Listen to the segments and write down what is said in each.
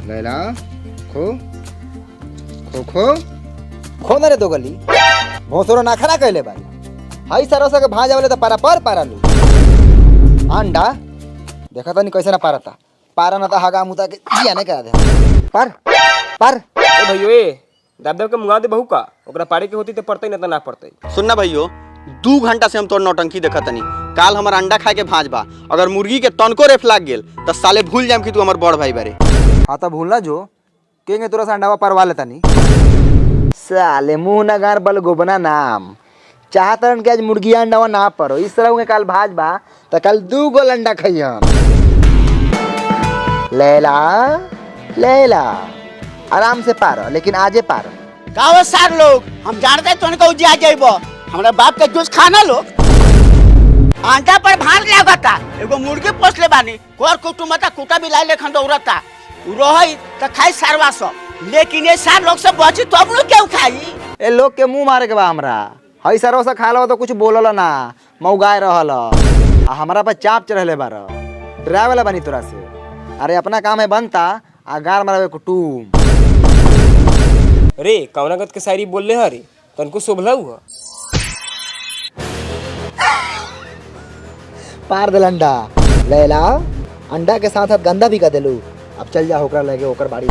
लैला खो खो खो खो ना रे दो गली भोसरो ना खरा कहले बारी हाई सरसा के भाजा वाले तो पारा लू अंडा देखा तो नहीं कैसे ना पारा ना तो हागा मुता के जिया नहीं करा दे पर ए भैयो ए दाब के मुंगा दे बहू का ओकरा पारे के होती तो पड़ते ना तो ना पड़ते। सुनना भैयो 2 घंटा से हम तोर नौटंकी देखा तनी काल हमार अंडा खाए के भाज बा अगर मुर्गी के तनको रेफ लाग गेल तो साले भूल जाम कि तू हमार बड़ भाई बारे। हाँ तो भूलना जो केंगे तोरा से अंडावा परवा लेता नहीं साले मुंह ना गार बल गोबना नाम चाहतरन के आज मुर्गी अंडावा ना परो इस तरह के काल भाज बा तो कल 2 गोल अंडा खइया लैला आराम से पारो लेकिन आजे पारो गाँव सार लोग हम जानते हैं तुमको उजिया जाइबो हमारे बाप के जूस खाना लोग अंडा पर भार लागता एगो मुर्गी पोस ले बानी कोर कुटुमता कुटा भी लाई लेखन दौड़ता रोही त खाई सारवा सब लेकिन ये सार लोग सब बची तो हम लोग क्यों खाई ए लोग के मुंह मारे के बा हमरा हई सरवा से खा लो तो कुछ बोलल ना मौगाए रहल आ हमरा पर चाप चढ़ले बार डरावे वाला बनी तोरा से अरे अपना काम है बनता आ गार मारवे कुटुम अरे कवनागत के शायरी बोल ले हरी तनको शोभला हुआ पार दिल अंडा लैला अंडा के साथ साथ गंदा भी कर देलू अब चल जा होकर लगे होकर बाड़ी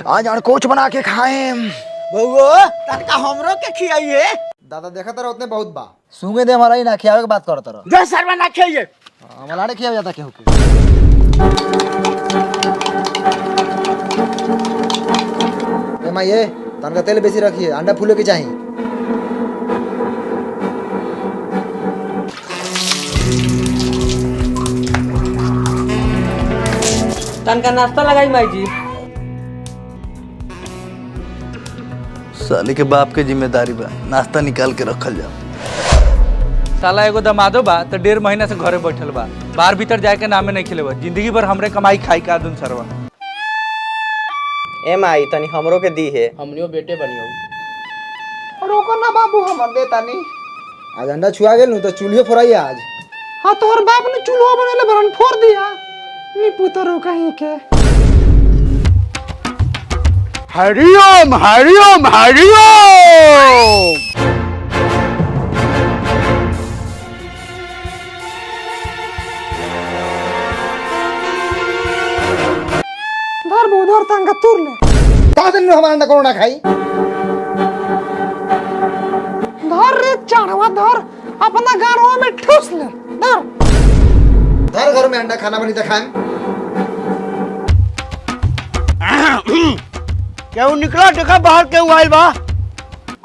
आज कोच बना के खाए बउओ तनका हमरो के खियाइए दादा देखा तारा उतने बहुत बा सूंगे दे हमारा ही ना खियावे के बात कर तारा जो सरवा ना खियाइए हमारा ने खियावे जाता केहू के ए मां ये तनका तेल बेसी रखिए अंडा फूले के चाहिए तनका नाश्ता लगाई माई जी। साले के बाप के जिम्मेदारी बा नाश्ता निकाल के रखल जा। साला एगो दमादो बा तो 1.5 महीना से घरे बैठल बा बाहर भीतर जाए के नामे नहीं खिलेबा जिंदगी भर हमरे कमाई खाई का दुन सरवा। ए माई तनी हमरो के दी है हमनियो बेटे बनियो रोको ना बाबू हमर दे तानी आज अंडा छुआ गेल नु तो चूल्हे फोड़ाई आज। हां तोहर बाप ने चूल्हा बनेले बरन फोड़ दिया नी पुतरो कहीं के हरिओम हरिओम हरिओम धर बोधर तंगा तुर ले ता दिन हमारा अंडा कोनो ना खाई धर रे चाणवा धर अपना गारवा में ठूस ले धर घर में अंडा खाना बनी तो खाएं क्यों निकला देखा बाहर क्यों आइल बा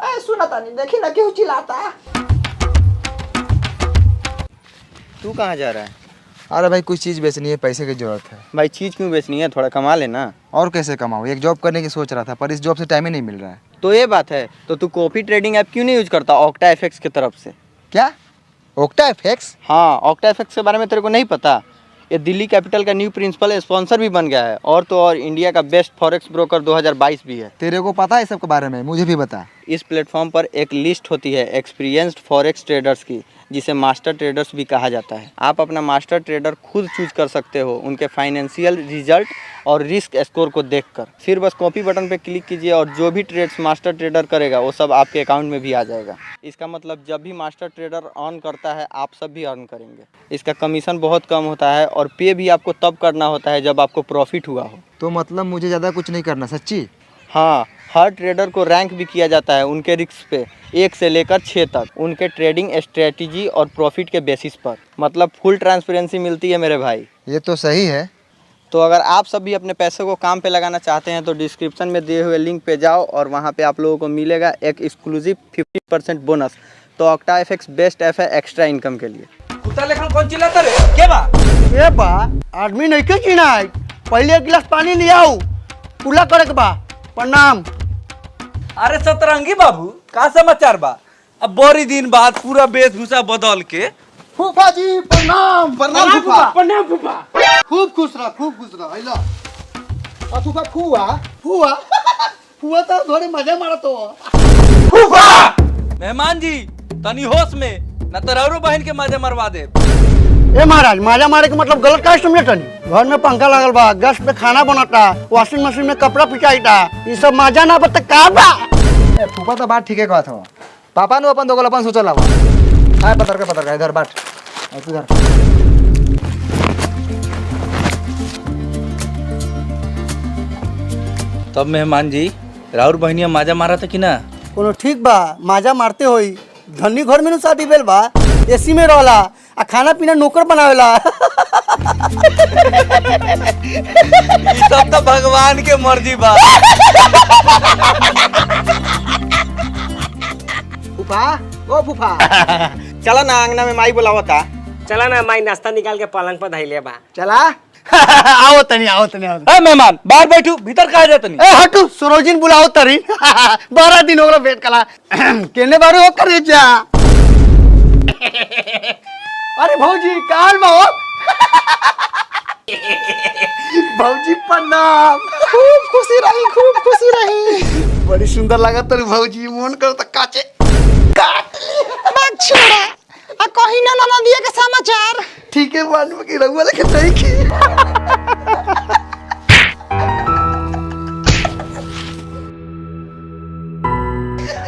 ए सुना तानी देखी ना क्यों चिल्लाता। तू कहाँ जा रहा है? अरे भाई कुछ चीज बेचनी है पैसे की जरूरत है। भाई चीज क्यों बेचनी है थोड़ा कमा लेना। और कैसे कमाऊँ एक जॉब करने की सोच रहा था पर इस जॉब से टाइम ही नहीं मिल रहा है। तो ये बात है तो तू कॉफी ट्रेडिंग ऐप क्यों नहीं यूज करता ऑक्टा एफएक्स की तरफ से। क्या ओक्टा एफएक्स? हाँ ऑक्टा एफएक्स के बारे में तेरे को नहीं पता। ये दिल्ली कैपिटल का न्यू प्रिंसिपल स्पॉन्सर भी बन गया है और तो और इंडिया का बेस्ट फॉरेक्स ब्रोकर 2022 भी है। तेरे को पता है सब के बारे में मुझे भी बता। इस प्लेटफॉर्म पर एक लिस्ट होती है एक्सपीरियंस्ड फॉरेक्स ट्रेडर्स की जिसे मास्टर ट्रेडर्स भी कहा जाता है। आप अपना मास्टर ट्रेडर खुद चूज कर सकते हो उनके फाइनेंशियल रिजल्ट और रिस्क स्कोर को देखकर। फिर बस कॉपी बटन पे क्लिक कीजिए और जो भी ट्रेड्स मास्टर ट्रेडर करेगा वो सब आपके अकाउंट में भी आ जाएगा। इसका मतलब जब भी मास्टर ट्रेडर अर्न करता है आप सब भी अर्न करेंगे। इसका कमीशन बहुत कम होता है और पे भी आपको तब करना होता है जब आपको प्रॉफिट हुआ हो। तो मतलब मुझे ज़्यादा कुछ नहीं करना सच्ची? हाँ हर ट्रेडर को रैंक भी किया जाता है उनके रिस्क पे 1 से लेकर 6 तक उनके ट्रेडिंग स्ट्रेटजी और प्रॉफिट के बेसिस पर। मतलब फुल ट्रांसपेरेंसी मिलती है मेरे भाई। ये तो सही है। तो अगर आप सब भी अपने पैसे को काम पे लगाना चाहते हैं तो डिस्क्रिप्शन में दिए हुए लिंक पे जाओ और वहाँ पे आप लोगों को मिलेगा एक एक्सक्लूसिव 50% बोनस। तो ऑक्टा एफएक्स बेस्ट ऐप है एक्स्ट्रा इनकम के लिए। कुत्ता लेखन कौन चिल्लाता रे के बा? ए बा आदमी नहीं के चिनाई पहले 1 गिलास पानी ले आओ कुला करे के बा। प्रणाम। अरे सतरंगी बाबू का समाचार बा? अब बड़ी दिन बाद पूरा वेशभूषा बदल के। फूफा जी प्रणाम। प्रणाम फूफा। प्रणाम फूफा। खूब खुश रह आइला फूफा फुआ फुआ फुआ तो थोड़ी मजे मारत हो। फूफा मेहमान जी तनी होश में न तो रौरो बहन के मजे मरवा दे। ए महाराज माजा मारे के मतलब गलत का समझे तनी। घर में पंखा लागल बा, गैस पे खाना बनता, वॉशिंग मशीन में कपड़ा पिचाईता, ये सब माजा ना बता का बा। ए फूफा तो बात ठीक है कहत हो। पापा नु अपन दोगल अपन सोचल हवा। हाय पतर का इधर बाट। इधर। तब मेहमान जी राउर बहनिया माजा मारा था कि ना? कोनो ठीक बा, माजा मारते होई। धनी घर में नु शादी भेल बा, एसी में रहला, आ खाना पीना नौकर बनावेला। ई सब तो भगवान के मर्जी बा। फूफा, ओ फूफा। चला ना अंगना में माई बुलावता। चला ना माई नाश्ता निकाल के पलंग पर धैले बा। चला। आओ तनी आओ तनी आओ। ए मेहमान बाहर बैठू, भीतर कहा जात नहीं? ए हटू, सरोजिन बुलाओ तरी। 12 दिन हो गए वेट कला। केने बारे हो करे जा। अरे भौजी काल बा हो। भौजी प्रणाम। खूब खुशी रही। बड़ी सुंदर लगा तरी भौजी, मन कर त काचे काट बात छोड़ा। आ कहीं ना दिया के समाचार। ठीक है मान में की रहुआ लेके नहीं की।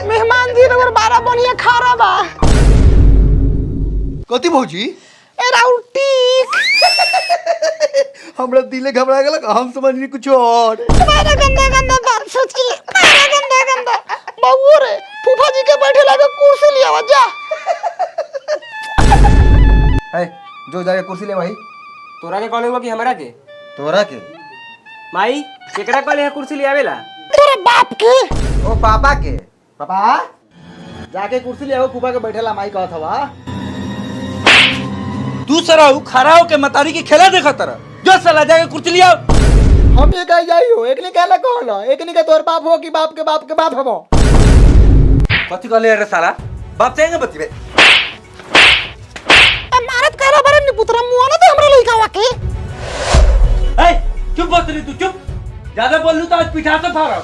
मेहमान जी रबर 12 बनिया खा रहा बा। कथी भौजी? ए राउल टीक। हमरा दिले घबरा गेल, हम समझनी कुछ और। तुम्हारा गंदा बात सोच के तुम्हारा गंदा बबू रे फूफा जी के बैठे लागे कुर्सी लिया जा। है जो जाके कुर्सी ले भाई। तोरा के कॉल हुआ कि हमरा के? तोरा के? माई केकरा कॉल है कुर्सी ले आवेला? तेरे बाप के। ओ पापा के। पापा जाके कुर्सी ले आओ, फूफा के बैठेला माई कहत हवा। तू सराऊ खड़ा हो के मतारी की खेला देखा तरह। जो साला जाके कुर्सी लिया। हम ये कह जाई हो, एकनी कहला कहला, एकनी के तोर बाप हो कि बाप के बाप हबो। कथी कहले रे साला? बाप चाहेंगे बतिबे। मारत करा बारे निपुतरा मुआ ना दे हमरा लइका वा के। ए चुप बतरी तू चुप। ज्यादा बोल लू तो आज पिठा से फाड़ा।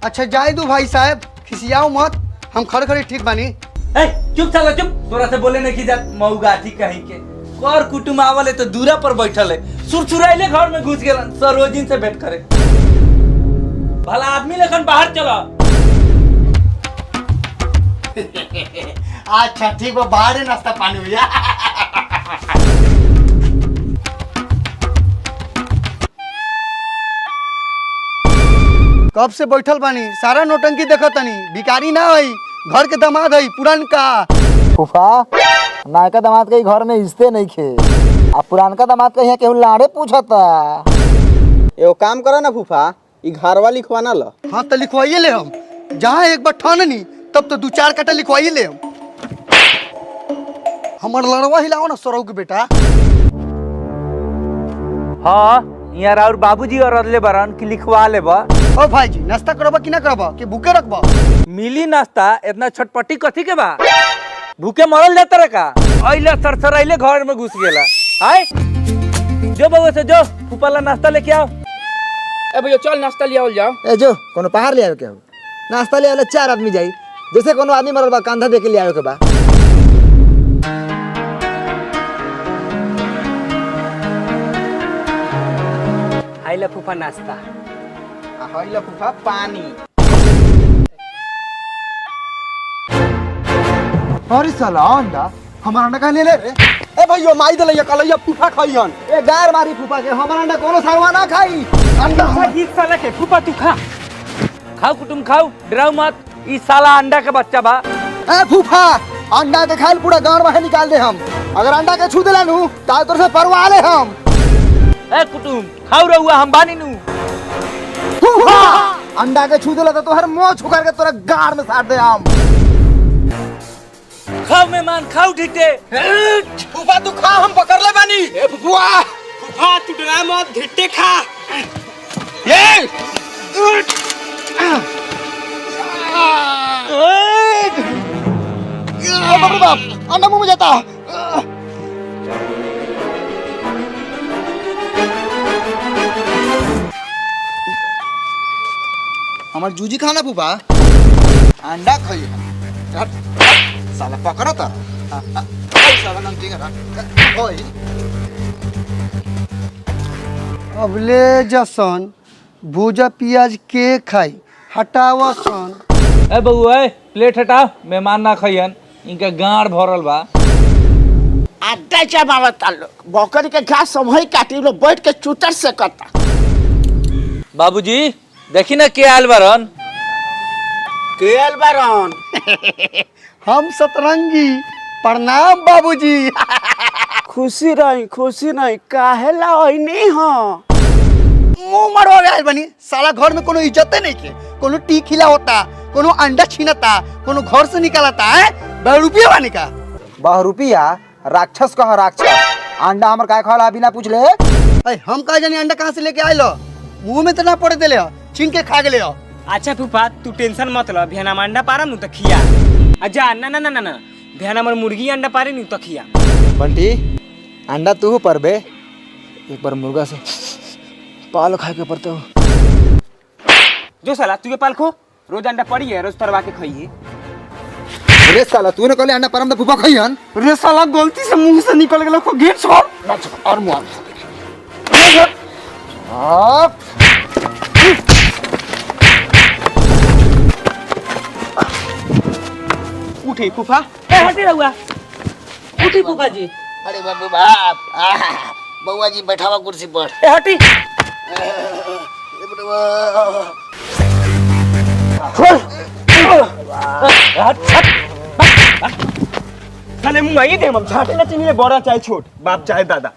अच्छा जाए दो भाई साहब, खिसियाओ मत, हम खड़े ठीक बानी। ए चुप साला चुप। तोरा से बोले नहीं की जात मऊगाठी कहीं के। कर कुटुम आवले तो दूरा पर बैठल है, सुरसुराइले घर में घुस गेलन सरोजिन से भेंट करे। भला आदमी लेखन बाहर चला। अच्छा ठीक बा, बाहर नाश्ता पानी हुआ। कब से बैठल बानी, सारा नोटंकी देखत तनी। भिखारी ना हई, घर के दामाद हई पुरानका। फूफा नायका दामाद के घर में हिस्से नहीं खे, अब पुरानका दामाद के यहाँ केहू लाड़े पूछता। एगो काम करो ना फूफा, ई घरवा लिखवाना लो। हाँ तो लिखवाइए ले हम। जहाँ एक बार ठाननी तब तो 2-4 कटा लिखवाइए ले हम। हमर लड़वा हिलाओ ना सौरव के बेटा। हाँ यहाँ और बाबूजी और अदले बरन की लिखवा लेबा। ओ भाई जी नाश्ता करबा कि ना करबा कि भूखे रखबा? मिली नाश्ता, इतना छटपटी कथी के बा? भूखे मरल जाता रे का? अइले सरसराइले घर में घुस गेला। आय जो बउआ से जो फूफाला नाश्ता लेके आओ। ए भैया चल नाश्ता ले आओ जाओ। ए जो कोनो पहाड़ ले आवे के हो, नाश्ता ले आवे 4 आदमी जाई, जैसे कोनो आदमी मरल बा कंधा दे के ले आवे के बा। आइला फूफा नाश्ता। हइला फूफा पानी। अरे साला अंडा हमारा अंडा कहाँ ले ले रे? ए भैया माई दे लइया कलइया फूफा खइहन। ए गार मारी फूफा के, हमारा अंडा कोनो सारवा ना खाई। अंडा जीत साला के फूफा तू खा। खाओ कुटुम खाओ, डराओ मत। ई साला अंडा के बच्चा बा। ए फूफा अंडा के खाइल पूरा गांव बाहर निकाल दे हम। अगर अंडा के छू देला नु ताल तोर से परवा ले हम। ए कुटुम खाओ रहुआ, हम बानी नु। फूफा अंडा के छू देला तो तोहर मुंह छुकर के तोरा गार में साट दे हम। खाओ मेहमान खाओ ठीके। फूफा तू खा, हम पकड़ ले बानी। ए फूफा फूफा तू डरा मत, धिट्टे खा। ये बाप रे बाप, अंडा मुंह में जाता। हमार जूजी खाना फूफा अंडा खाई साला पकड़ो ता। अबले जसन भूजा पियाज के खाई हटावा सन। ए बउआ ए प्लेट हटा, मेहमान ना खइयन, इनका गाड़ भरल बा। अड्डा जमावता लोग बकरी के घास सब ही काटी लोग बैठ के चूतर से कटा। बाबूजी देखी ना के आयल बारन। केल बारन हम सतरंगी प्रणाम बाबूजी। खुशी नहीं काहे ला नहीं हो मुंह मरवा गए बनी साला घर में कोनो इज्जते नहीं के, कोनो टी खिला होता, कोनो अंडा छीनता, कोनो घर से निकालता है ₹10 वानी का। ₹10 राक्षस कह राक्षस। अंडा हमर काय खाला बिना पूछ ले। हम कहा जानी अंडा कहाँ से लेके आए लो, मुंह में तो ना पड़े देले हो, छीन के खा गेले हो। अच्छा फूफा तू टेंशन मत लो, भेना में अंडा पारम नु त खिया। अच्छा ना ना ना ना ना भेना में मुर्गी अंडा पारे नु त खिया। बंटी अंडा तू पर बे, एक बार मुर्गा से पाल खा के पड़ते हो। जो साला तू के पाल खो, रोज अंडा पड़ी है, रोज तरवा के खाइए। अरे साला तूने कहले अंडा परम द फुफा खइहन। रे साला गलती से मुंह से निकल गेलो को घेर छोड़ ना छोड़ और मुआ आप उठे फूफा। ए हटे रहुआ। उठी फूफा जी। अरे बाबू बाप बउआ जी बैठावा कुर्सी पर। ए हटी। साले मुंह आई दे हम झाटे ना चिनी बड़ा चाहे छोट, बाप चाहे दादा।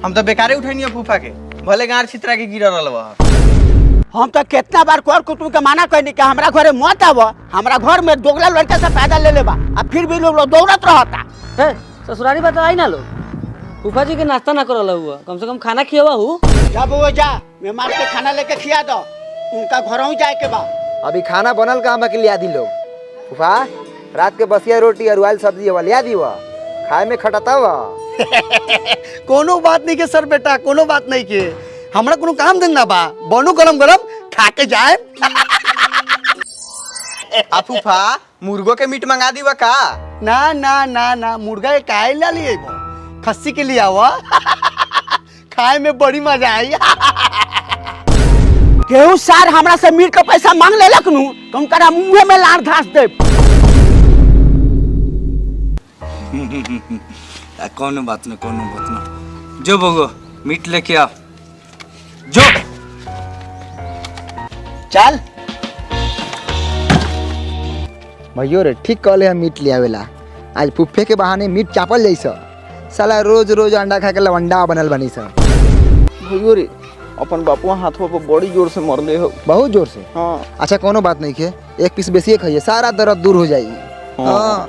हम तो बेकारे उठैनी फूफा के, भले गाड़ छितरा के गिर रहल बा। हम तो कितना बार कर कुटुम के माना कहनी कि हमरा घरे मत आव, हमरा घर में दोगला लड़का से पैदा ले लेबा, अब फिर भी लोग दौड़त रहता। ससुरारी बात आई ना लोग, फूफा जी के नाश्ता ना करल हुआ, कम से कम खाना खियावा हूँ। जा बउआ जा, मेहमान के खाना लेके खिया दो, उनका घरों जाए के बा। अभी खाना बनल का हम के लिया दी लोग। फुफा रात के बसिया रोटी और उबाल सब्जी वाला लिया दी वा, खाए में खटता वा। कोनो बात नहीं के सर बेटा, कोनो बात नहीं के, हमरा कोनो काम धंधा बा, बनो गरम गरम खा के जाए। फूफा मुर्गो के मीट मंगा दीवा का? ना ना ना ना मुर्गा के काहे ला लिए खस्सी के लिए आवा। खाए में बड़ी मजा आई। केहू सार हमरा से मीट का पैसा मांग लेलक नु, तो उनका मुंह में लार घास दे। कोनो बात न जो बगो मीट लेके आ जो। चल भैयो रे ठीक कहले हम मीट ले आवेला, आज फुफ्फे के बहाने मीट चापल जैसा। साला रोज रोज अंडा खा के लवंडा बनल बनी सा। भैयो रे अपन बापुआ हाथों पर बड़ी जोर से मरले हो। बहुत जोर से? हाँ। अच्छा कोनो बात नहीं के, एक पीस बेसी खाइए, सारा दर्द दूर हो जाएगी। हाँ।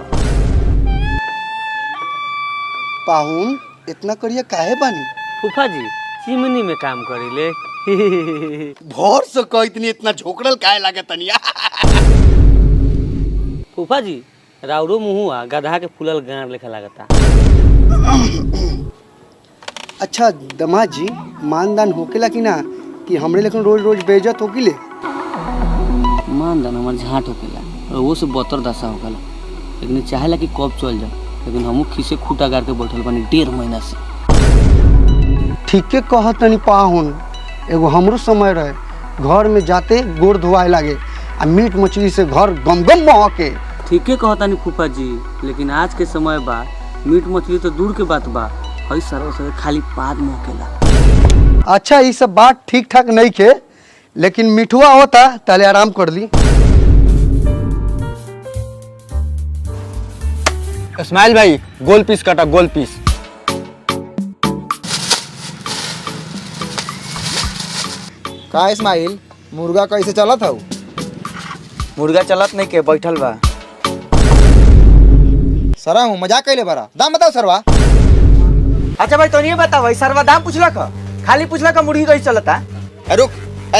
पाहुन इतना करिए काहे बानी? फूफा जी चिमनी में काम करीले। भोर से कह इतनी इतना झोकड़ल काहे लागे तनिया। फूफा जी राउरो मुहुआ गधा के फूलल गांड लेखा लागता। अच्छा दमाद जी मानदान होकेला कि ना, कि हमरे लेकिन रोज रोज बेइज्जत होकिले? मानदान हमार झाट होकेला और वो से बतर दशा होकेला, लेकिन चाहेला कि कब चल जाओ, लेकिन हमू खीसे खूटा गाड़ के बैठल बानी 1.5 महीना से। ठीके कहत तनी पाहुन, एगो हमरो समय रहे घर में जाते गोड़ धोआए लागे आ मीट मछली से घर गमगम महके। ठीके कहतानी फूफा जी, लेकिन आज के समय बा मीट मछली तो दूर के बात बा, हई सरव से खाली पाद महकेला। अच्छा ये सब बात ठीक ठाक नहीं के, लेकिन मिठुआ होता ताले आराम कर ली। इस्माइल भाई गोल पीस काटा, गोल पीस। का इस्माइल मुर्गा कैसे चलत हौ? मुर्गा चलत नहीं के, बैठल बा। सरा हूँ मजाक कैले बरा, दाम बताओ सरवा। अच्छा भाई तो नहीं बताओ, सरवा दाम पूछला का? खाली पूछला का मुर्गी कैसे चलता? रुक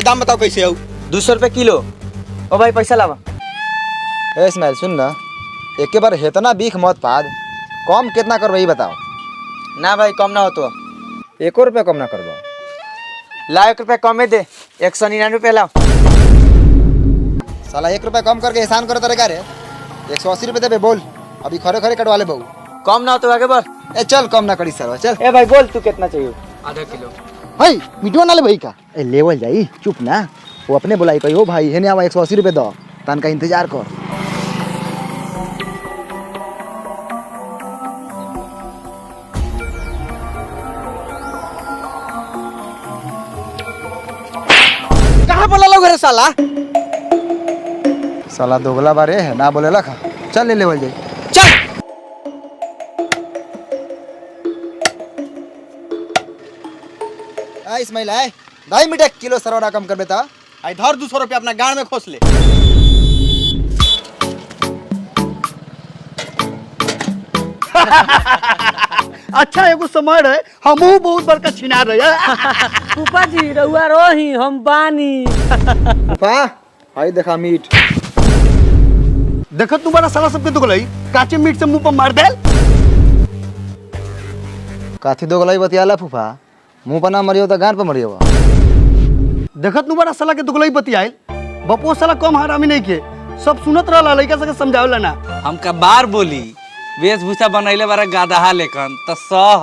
दाम बताओ कैसे हौ? 200 रुपए किलो। ओ भाई पैसा लावा। ए इस्माइल सुन ना, एक बार हेतना बीख मत पाद, कम कितना करबो ई बताओ। ना भाई कम ना हो तो। 1 रुपया कम ना करबो? ला 1 रुपया कमे दे, 199 रुपया लाओ। साला 1 रुपया कम करके एहसान करता रे का रे? 180 रुपये देबे बोल। अभी खरे खरे कटवा ले बहू। कम ना हो तो आगे बढ़। ए चल कम ना करी सरवा चल। ए भाई बोल तू कितना चाहिए? आधा किलो। भाई मीटवा ना ले भाई का। ए लेवल जाई चुप ना, वो अपने बुलाई कही हो भाई हेने आवा 180 रुपए दो तन का इंतजार कर। कहाँ बोला लोग रे साला? साला दोगला बारे है ना बोलेला खा। चल ले लेवल जाई चल आ इस्माइल आए 2.5 मीटर किलो सरवा कम कर बेटा। आई धर 200 रुपया अपना गाड़ में खोस ले। अच्छा एगो समय रहे हमहू बहुत बड़का छिना रहे। फूफा जी रउआ रोही हम बानी। फूफा हाय देखा मीट। देखत तुम्हारा साला सबके दुगलई काचे मीट से मुंह पर मार देल। काथी दोगलाई बतियाला फूफा, मुंह पर ना मरियो तो गांड पर मरियो। देखत तुम्हारा साला के दुगलई बतियाइल। बपो साला कम हरामी नहीं के सब सुनत रहला, लइका सके समझावला ना। हमका बार बोली वेशभूषा बनैले बारा गादहा लेखन त सह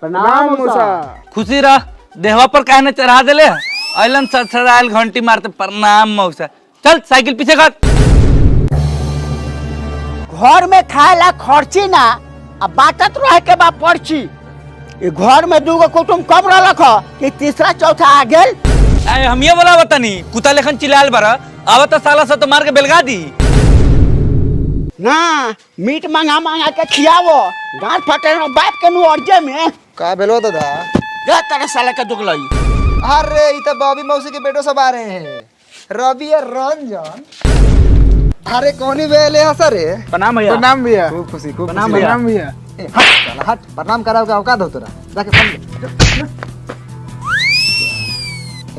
प्रणाम मौसा। खुशी रह देहवा पर काहे न चढ़ा देले अइलन सड़सड़ाइल घंटी मारते प्रणाम मौसा। चल साइकिल पीछे कर। घर में खाए ला खर्ची ना अब बाटत रहे के बा पर्ची। ये घर में दूगो कुटुम कब रहलक ह कि तीसरा चौथा आ गेल। अरे हम ये बोला बतानी कुत्ता लेखन चिल्लाल बारा अब तो साला से तो मार के बेलगा दी। ना मीट मंगा मंगा के खियावो गांठ फटे न बाप के नु अर्जे में। का बेलो दादा? जा तेरे साले के दुगलई। अरे ये तो बॉबी मौसी के बेटो सब आ रहे हैं, रवि और रंजन। अरे कौनी बेले हंसा रे? प्रणाम भैया। प्रणाम भैया। खूब खुशी खूब प्रणाम खुशी। भैया। भैया। हट साला हट, प्रणाम कराओ का औकात हो तोरा, जाके फल ले।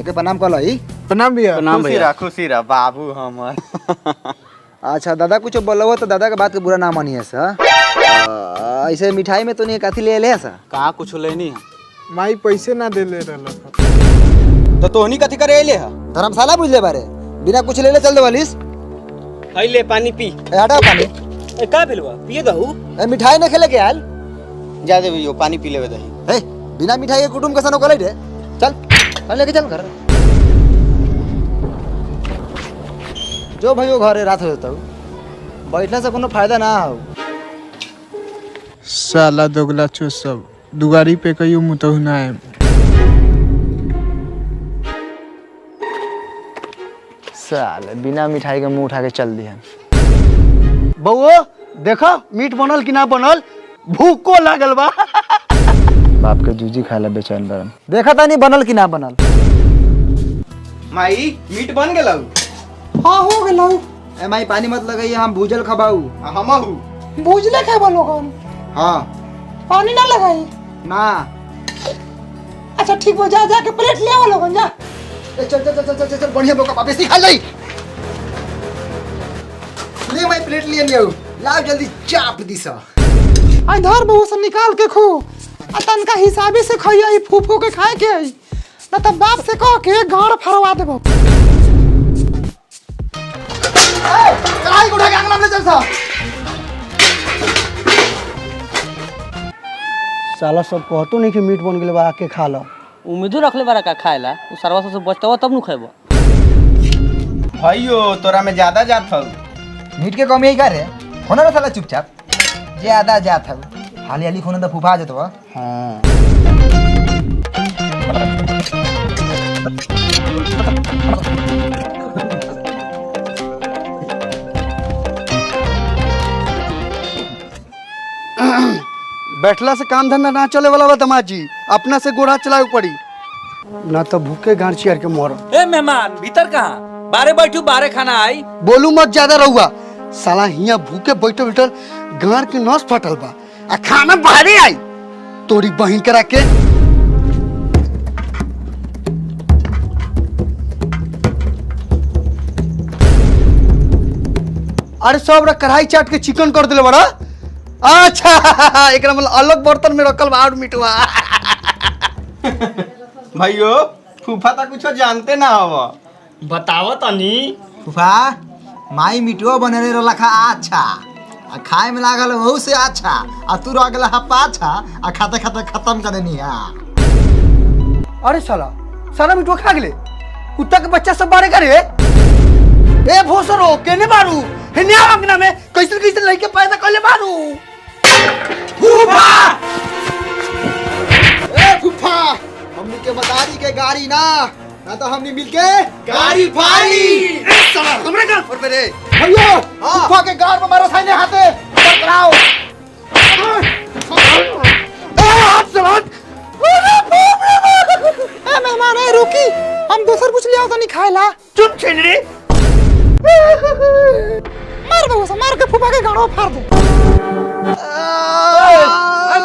एके प्रणाम कर लई। प्रणाम भैया। खुशी रह बाबू हमर। अच्छा दादा कुछ बोलो तो दादा के बात के बुरा ना मानिए सा। ऐसे मिठाई में तो नहीं काथी ले ले सा? कहाँ कुछ लेनी है? माई पैसे ना दे ले रहला। तो तोहनी कथी करे अइले है? धर्मशाला बुझ ले बारे, बिना कुछ ले ले चल दे वालिस। हाय ले पानी पी। ए हटाओ पानी। ए का बिलवा पिए दहू। ए मिठाई न खेले के आल। जा दे भैया पानी पी लेवे दही। ए बिना मिठाई के कुटुम कैसा नोकले रे? चल चल लेके चल घर। जो भाइयों घरे रात हो जाता बैठला से कोनो फायदा ना हो। साला दोगला चो सब दुगारी पे कहियो मुतहु ना है। साले बिना मिठाई के मुंह उठा के चल दिया। बउओ देखो मीट बनल कि ना बनल, भूखो लागल बा। बाप के जूजी खाला बेचैन बरन। देखा तानी बनल कि ना बनल। माई मीट बन गेलौ। हाँ हो गेलौ। ए माई पानी मत लगाइए, हम भूजल खबाऊ। हमहू भूजले खाबो लोगन। हाँ पानी ना लगाई ना। अच्छा ठीक हो, जा जाके प्लेट ले आओ लोगन जा। ए चल चल चल चल चल बढ़िया मौका वापस ही खा जाई। ले माई प्लेट लिए लियो, लाओ जल्दी चाप दिसा। आ धर बहु से निकाल के खो, आ तनका हिसाबे से खइया, ई फूफू के खाए के आई ना त बाप से कह के गाड़ फरवा देबो। कढ़ाई को उठा के अंगना में चल सा। साला सब कहतो नहीं कि मीट बन गेल बा, आके खा लो। उम्मीदो रखले बारा का खाएला, उ सरवा से बचतवा तब नु खैबो। भाइयो तोरा में ज्यादा जात हौ। मीट के कमी का रे? होना ना साला चुपचाप ज्यादा जात हौ। हाली हाली खोने द फूफा जतवा। हां बैठला से काम धंधा ना चले वाला बा तमाजी, अपना से गोड़ा चलाए पड़ी ना तो भूखे गांड चियर के मरो। ए मेहमान भीतर कहाँ? बारे बैठू बारे खाना आई। बोलू मत ज्यादा रहुआ, साला हिया भूखे बैठल बैठल गांड के नस फटल बा, आ खाना बाहरे आई तोरी बहिन करा के। अरे सब रा कढ़ाई चाट के चिकन कर दिले बड़ा। अच्छा एकरा मतलब अलग बर्तन में रखल बा और मिटवा। भाइयो फूफा तो कुछ जानते ना हो। बताओ तनी। फूफा माई मिटुआ बनले रखा अच्छा आ खाए में लागल वहू से अच्छा आ तू रह गला पाछा आ खाते खाते खत्म कर देनी है। अरे साला साला मिठुआ खा गेले कुत्ता के बच्चा सब बारे करे ए भोसरो केने मारू हे न्या अंगना में कैसे कैसे लइके पैदा करले मारू फूफा ए फूफा हमनी के मदारी के गाड़ी ना तो हमनी मिलके गाड़ी फाड़ी साला हमरे घर पर रे भैया फूफा के गाड़ में मारो साइने हाथे पकड़ाओ ए हाथ साला ए मेहमान ए रुकी हम दूसर कुछ ले आओ तो नहीं खाएला। चुप छिनरी मार दो उसे मार के फूफा के गाड़ो फाड़ दे। ए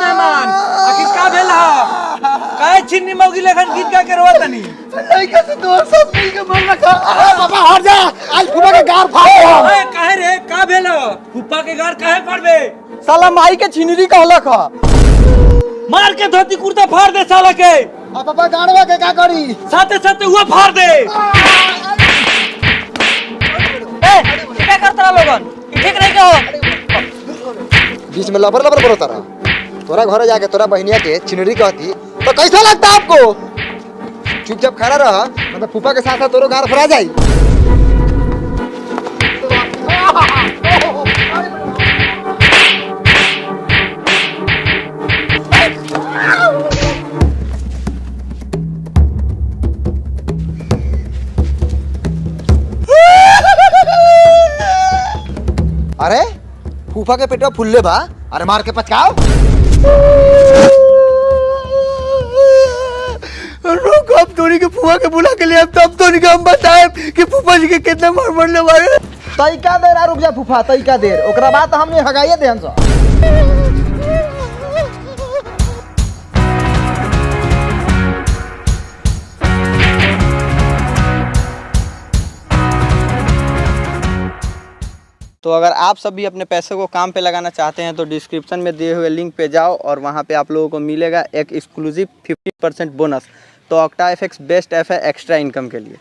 मेहमान आखिर का भेला काहे छिन्नी मौगी लेखन गीत गा के रोवा तनी लइका से तो सब मिल के मर रखा अरे बाबा हट जा आज फूफा के गाड़ फाड़ दो। ओए काहे रे का भेला फूफा के घर काहे फाड़बे साला माई के छिनरी कहलक ह। मार के धोती कुर्ता फाड़ दे साला के आ पापा गाड़वा के का करी साथे साथे हुआ फाड़ दे क्या करता लोगन ठीक नहीं कहो बीच में लबर लबर करो तारा तोरा घर जाके तोरा बहनिया के चिनरी कहती तो कैसा लगता आपको चुपचाप खड़ा रहा मतलब फूफा के साथ तोरो गाड़ फरा जाई। अरे फूफा के पेटवा फुल्ले बा अरे मार के पचकाओ। रुक अब तोरी के फुआ के बुला के लिए अब तब तोरी के हम बताए कि फूफा जी के कितना मार मरने वाले तैका देर आ रुक जा फूफा तैका देर ओकरा बाद हमने हगाइए देहन सा। तो अगर आप सब भी अपने पैसे को काम पे लगाना चाहते हैं तो डिस्क्रिप्शन में दिए हुए लिंक पे जाओ और वहाँ पे आप लोगों को मिलेगा एक एक्सक्लूसिव 50% बोनस। तो ऑक्टा एफएक्स बेस्ट ऐप है एक्स्ट्रा इनकम के लिए।